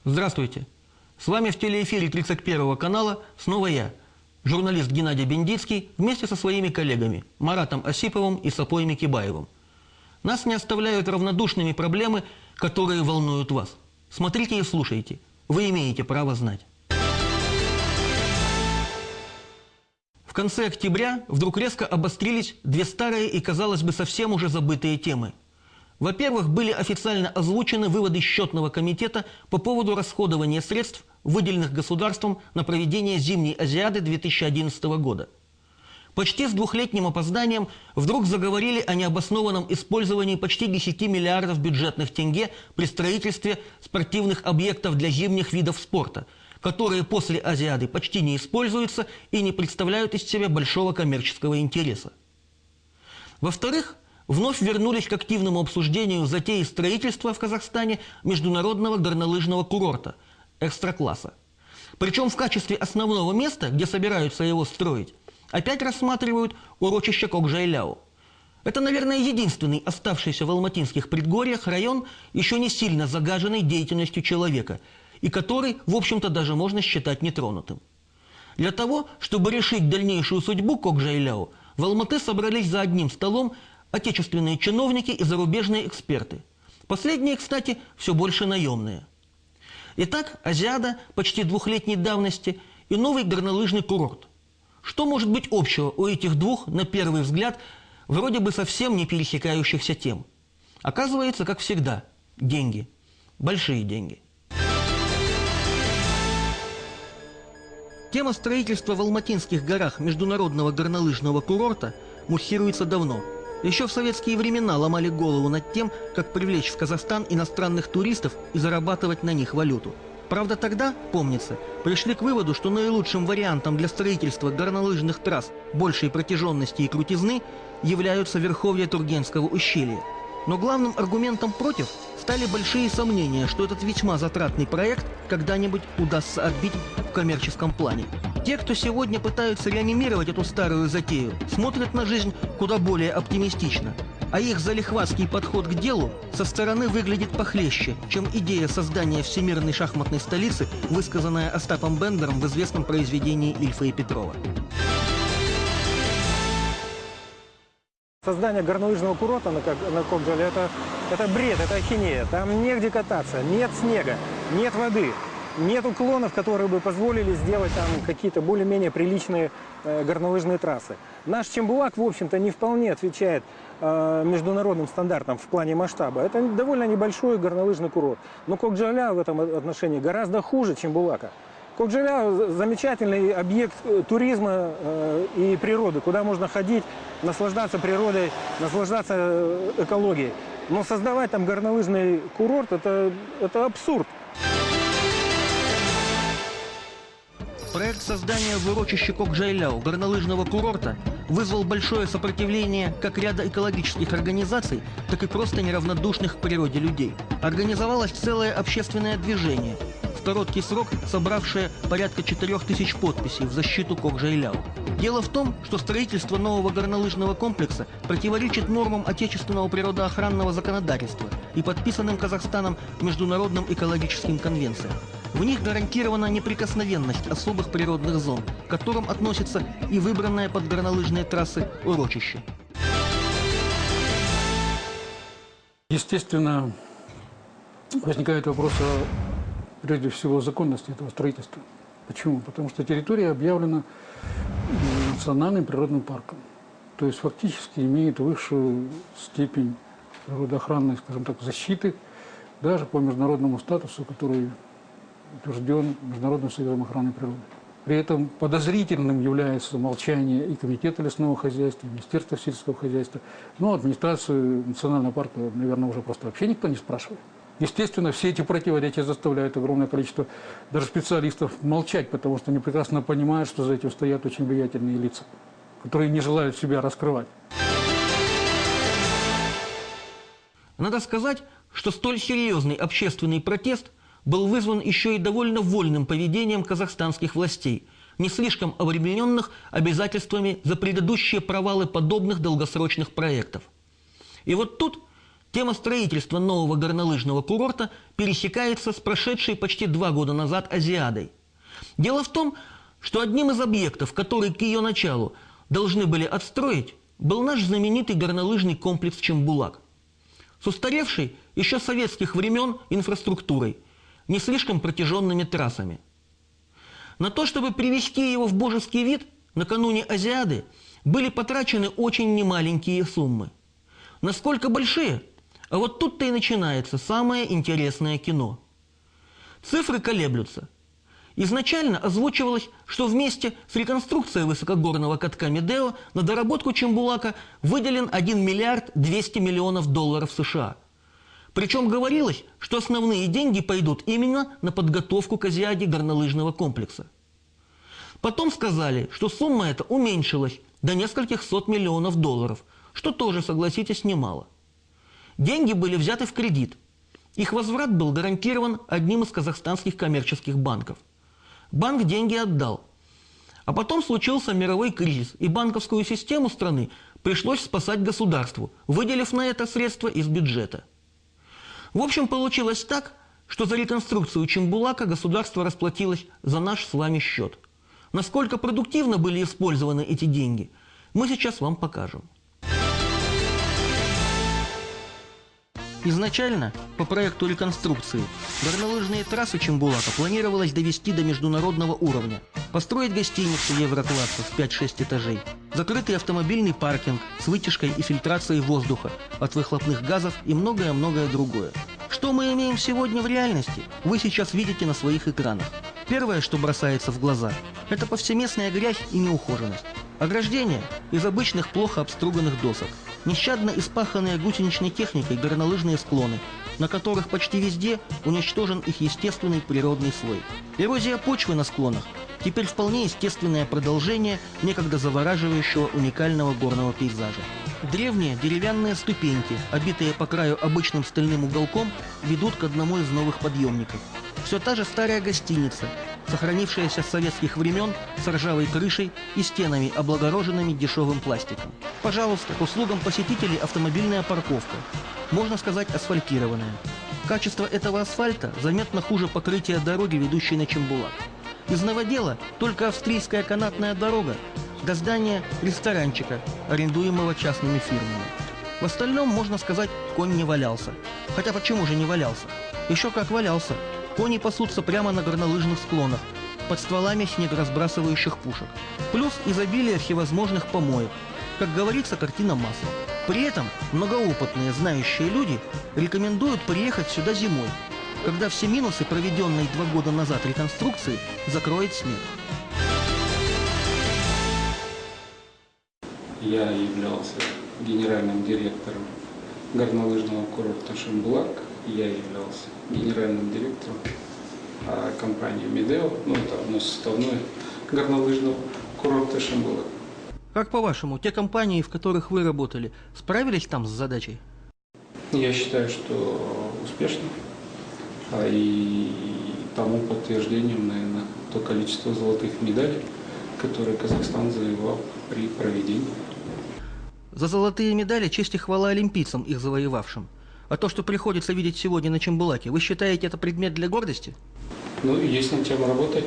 Здравствуйте! С вами в телеэфире 31 канала снова я, журналист Геннадий Бендицкий, вместе со своими коллегами Маратом Осиповым и Сапой Микибаевым. Нас не оставляют равнодушными проблемы, которые волнуют вас. Смотрите и слушайте. Вы имеете право знать. В конце октября вдруг резко обострились две старые и, казалось бы, совсем уже забытые темы. Во-первых, были официально озвучены выводы Счетного комитета по поводу расходования средств, выделенных государством на проведение зимней Азиады 2011 года. Почти с двухлетним опозданием вдруг заговорили о необоснованном использовании почти 10 миллиардов бюджетных тенге при строительстве спортивных объектов для зимних видов спорта, которые после Азиады почти не используются и не представляют из себя большого коммерческого интереса. Во-вторых, вновь вернулись к активному обсуждению затеи строительства в Казахстане международного горнолыжного курорта экстракласса. Причем в качестве основного места, где собираются его строить, опять рассматривают урочище Кокжайляу. Это, наверное, единственный оставшийся в алматинских предгорьях район, еще не сильно загаженный деятельностью человека, и который, в общем-то, даже можно считать нетронутым. Для того, чтобы решить дальнейшую судьбу Кокжайляу, в Алматы собрались за одним столом отечественные чиновники и зарубежные эксперты. Последние, кстати, все больше наемные. Итак, Азиада почти двухлетней давности и новый горнолыжный курорт. Что может быть общего у этих двух, на первый взгляд, вроде бы совсем не пересекающихся тем? Оказывается, как всегда, деньги. Большие деньги. Тема строительства в Алматинских горах международного горнолыжного курорта муссируется давно. Еще в советские времена ломали голову над тем, как привлечь в Казахстан иностранных туристов и зарабатывать на них валюту. Правда, тогда, помнится, пришли к выводу, что наилучшим вариантом для строительства горнолыжных трасс большей протяженности и крутизны являются верховья Тургенского ущелья. Но главным аргументом против стали большие сомнения, что этот весьма затратный проект когда-нибудь удастся отбить в коммерческом плане. Те, кто сегодня пытаются реанимировать эту старую затею, смотрят на жизнь куда более оптимистично. А их залихватский подход к делу со стороны выглядит похлеще, чем идея создания всемирной шахматной столицы, высказанная Остапом Бендером в известном произведении Ильфа и Петрова. Создание горнолыжного курорта на Кокжайле – это бред, это ахинея. Там негде кататься, нет снега, нет воды, нет уклонов, которые бы позволили сделать там какие-то более-менее приличные горнолыжные трассы. Наш Чембулак, в общем-то, не вполне отвечает международным стандартам в плане масштаба. Это довольно небольшой горнолыжный курорт. Но Кокжайля в этом отношении гораздо хуже Чембулака. Кокжайля – замечательный объект туризма и природы, куда можно ходить, наслаждаться природой, наслаждаться экологией. Но создавать там горнолыжный курорт – это абсурд. Проект создания в урочище Кокжайляу горнолыжного курорта вызвал большое сопротивление как ряда экологических организаций, так и просто неравнодушных к природе людей. Организовалось целое общественное движение, в короткий срок собравшее порядка 4000 подписей в защиту Кокжайляу. Дело в том, что строительство нового горнолыжного комплекса противоречит нормам отечественного природоохранного законодательства и подписанным Казахстаном международным экологическим конвенциям. В них гарантирована неприкосновенность особых природных зон, к которым относится и выбранное под горнолыжные трассы урочище. Естественно, возникает вопрос прежде всего законности этого строительства. Почему? Потому что территория объявлена национальным природным парком. То есть фактически имеет высшую степень природоохранной, скажем так, защиты даже по международному статусу, который утвержден Международным союзом охраны природы. При этом подозрительным является молчание и Комитета лесного хозяйства, и Министерства сельского хозяйства. Но администрацию национального парка, наверное, уже просто вообще никто не спрашивает. Естественно, все эти противоречия заставляют огромное количество даже специалистов молчать, потому что они прекрасно понимают, что за этим стоят очень влиятельные лица, которые не желают себя раскрывать. Надо сказать, что столь серьезный общественный протест был вызван еще и довольно вольным поведением казахстанских властей, не слишком обремененных обязательствами за предыдущие провалы подобных долгосрочных проектов. И вот тут тема строительства нового горнолыжного курорта пересекается с прошедшей почти 2 года назад Азиадой. Дело в том, что одним из объектов, которые к ее началу должны были отстроить, был наш знаменитый горнолыжный комплекс Чембулак. С устаревшей еще советских времен инфраструктурой, не слишком протяженными трассами. На то, чтобы привести его в божеский вид, накануне Азиады были потрачены очень немаленькие суммы. Насколько большие? А вот тут-то и начинается самое интересное кино. Цифры колеблются. Изначально озвучивалось, что вместе с реконструкцией высокогорного катка Медео на доработку Чембулака выделен 1 миллиард 200 миллионов долларов США. Причем говорилось, что основные деньги пойдут именно на подготовку к Азиаде горнолыжного комплекса. Потом сказали, что сумма эта уменьшилась до нескольких сот миллионов долларов, что тоже, согласитесь, немало. Деньги были взяты в кредит. Их возврат был гарантирован одним из казахстанских коммерческих банков. Банк деньги отдал. А потом случился мировой кризис, и банковскую систему страны пришлось спасать государству, выделив на это средства из бюджета. В общем, получилось так, что за реконструкцию Чембулака государство расплатилось за наш с вами счет. Насколько продуктивно были использованы эти деньги, мы сейчас вам покажем. Изначально, по проекту реконструкции, горнолыжные трассы Чембулака планировалось довести до международного уровня, построить гостиницу Еврокласса в 5-6 этажей, закрытый автомобильный паркинг с вытяжкой и фильтрацией воздуха от выхлопных газов и многое-многое другое. Что мы имеем сегодня в реальности, вы сейчас видите на своих экранах. Первое, что бросается в глаза, это повсеместная грязь и неухоженность. Ограждение из обычных плохо обструганных досок. Нещадно испаханные гусеничной техникой горнолыжные склоны, на которых почти везде уничтожен их естественный природный слой. Эрозия почвы на склонах теперь вполне естественное продолжение некогда завораживающего уникального горного пейзажа. Древние деревянные ступеньки, обитые по краю обычным стальным уголком, ведут к одному из новых подъемников. Все та же старая гостиница, сохранившаяся с советских времен с ржавой крышей и стенами, облагороженными дешевым пластиком. Пожалуйста, к услугам посетителей автомобильная парковка, можно сказать, асфальтированная. Качество этого асфальта заметно хуже покрытия дороги, ведущей на Чембулак. Из новодела только австрийская канатная дорога до здания ресторанчика, арендуемого частными фирмами. В остальном, можно сказать, конь не валялся. Хотя почему же не валялся? Еще как валялся. Кони пасутся прямо на горнолыжных склонах, под стволами снегоразбрасывающих пушек. Плюс изобилие всевозможных помоек. Как говорится, картина масла. При этом многоопытные, знающие люди рекомендуют приехать сюда зимой, когда все минусы, проведенные 2 года назад реконструкции, закроет снег. Я являлся генеральным директором горнолыжного курорта Чембулак. Я являлся генеральным директором компании Медео. Это одно составное горнолыжного курорта Чембулак. Как по-вашему, те компании, в которых вы работали, справились там с задачей? Я считаю, что успешно. И тому подтверждением, наверное, то количество золотых медалей, которые Казахстан завоевал при проведении. За золотые медали честь и хвала олимпийцам, их завоевавшим. А то, что приходится видеть сегодня на Чембулаке, вы считаете это предмет для гордости? Есть над чем работать.